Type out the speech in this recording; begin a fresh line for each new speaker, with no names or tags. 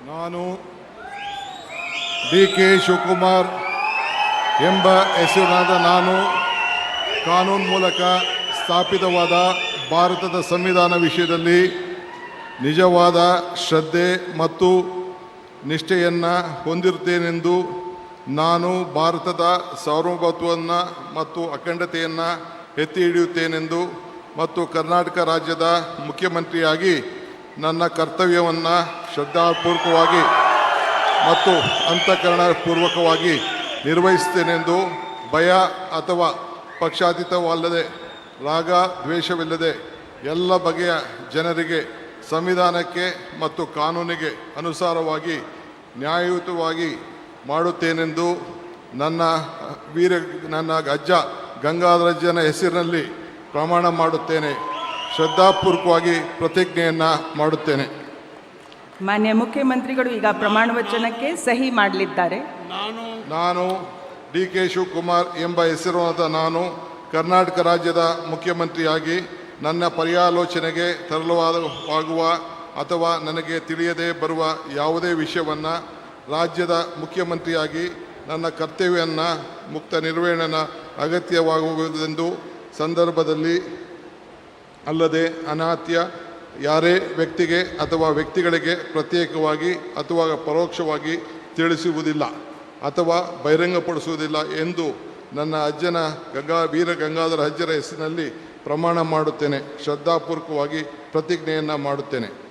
ನಾನು ಡಿ.ಕೆ. ಶಿವಕುಮಾರ್ ಎಂಬ ಹೆಸರಿನಾದ ನಾನು ಕಾನೂನು ಮೂಲಕ ಸ್ಥಾಪಿತವಾದ ಭಾರತದ ಸಂವಿಧಾನ ವಿಷಯದಲ್ಲಿ ನಿಜವಾದ ಶ್ರದ್ಧೆ ಮತ್ತು ನಿಷ್ಠೆಯನ್ನು ಹೊಂದಿರುತ್ತೇನೆಂದು ನಾನು ಭಾರತದ ಸಾರ್ವಭೌಮತ್ವವನ್ನು ಮತ್ತು ಅಖಂಡತೆಯನ್ನು ಎತ್ತಿ ಹಿಡಿಯುತ್ತೇನೆಂದು ಮತ್ತು ಕರ್ನಾಟಕ ರಾಜ್ಯದ ಮುಖ್ಯಮಂತ್ರಿಯಾಗಿ ನನ್ನ ಕರ್ತವ್ಯವನ್ನು ಶ್ರದ್ಧಾಪೂರ್ವಕವಾಗಿ ಮತ್ತು ಅಂತಃಕರಣಪೂರ್ವಕವಾಗಿ ನಿರ್ವಹಿಸುತ್ತೇನೆಂದು ಭಯ ಅಥವಾ ಪಕ್ಷಾತೀತವಲ್ಲದೆ ರಾಗ ದ್ವೇಷವಿಲ್ಲದೆ ಎಲ್ಲ ಬಗೆಯ ಜನರಿಗೆ ಸಂವಿಧಾನಕ್ಕೆ ಮತ್ತು ಕಾನೂನಿಗೆ ಅನುಸಾರವಾಗಿ ನ್ಯಾಯಯುತವಾಗಿ ಮಾಡುತ್ತೇನೆಂದು ನನ್ನ ಅಜ್ಜ ಗಂಗಾಧರಜ್ಜನ ಹೆಸರಿನಲ್ಲಿ ಪ್ರಮಾಣ ಮಾಡುತ್ತೇನೆ. ಶ್ರದ್ಧಾಪೂರ್ವಕವಾಗಿ ಪ್ರತಿಜ್ಞೆಯನ್ನು ಮಾಡುತ್ತೇನೆ.
ಮಾನ್ಯ ಮುಖ್ಯಮಂತ್ರಿಗಳು ಈಗ ಪ್ರಮಾಣ ವಚನಕ್ಕೆ ಸಹಿ ಮಾಡಲಿದ್ದಾರೆ.
ನಾನು ಡಿ.ಕೆ. ಶಿವಕುಮಾರ್ ಎಂಬ ಹೆಸರಾದ ನಾನು ಕರ್ನಾಟಕ ರಾಜ್ಯದ ಮುಖ್ಯಮಂತ್ರಿಯಾಗಿ ನನ್ನ ಪರ್ಯಾಲೋಚನೆಗೆ ತರಲಾಗುವ ಅಥವಾ ನನಗೆ ತಿಳಿಯದೇ ಬರುವ ಯಾವುದೇ ವಿಷಯವನ್ನು ರಾಜ್ಯದ ಮುಖ್ಯಮಂತ್ರಿಯಾಗಿ ನನ್ನ ಕರ್ತವ್ಯವನ್ನು ಮುಕ್ತ ನಿರ್ವಹಣೆ ಅಗತ್ಯವಾಗುವುದೆಂದು ಸಂದರ್ಭದಲ್ಲಿ ಅಲ್ಲದೆ ಅನಾತ್ಯ ಯಾರೇ ವ್ಯಕ್ತಿಗೆ ಅಥವಾ ವ್ಯಕ್ತಿಗಳಿಗೆ ಪ್ರತ್ಯೇಕವಾಗಿ ಅಥವಾ ಪರೋಕ್ಷವಾಗಿ ತಿಳಿಸುವುದಿಲ್ಲ ಅಥವಾ ಬಹಿರಂಗಪಡಿಸುವುದಿಲ್ಲ ಎಂದು ನನ್ನ ಅಜ್ಜನ ವೀರ ಗಂಗಾಧರ ಅಜ್ಜರ ಹೆಸರಿನಲ್ಲಿ ಪ್ರಮಾಣ ಮಾಡುತ್ತೇನೆ. ಶ್ರದ್ಧಾಪೂರ್ವಕವಾಗಿ ಪ್ರತಿಜ್ಞೆಯನ್ನು ಮಾಡುತ್ತೇನೆ.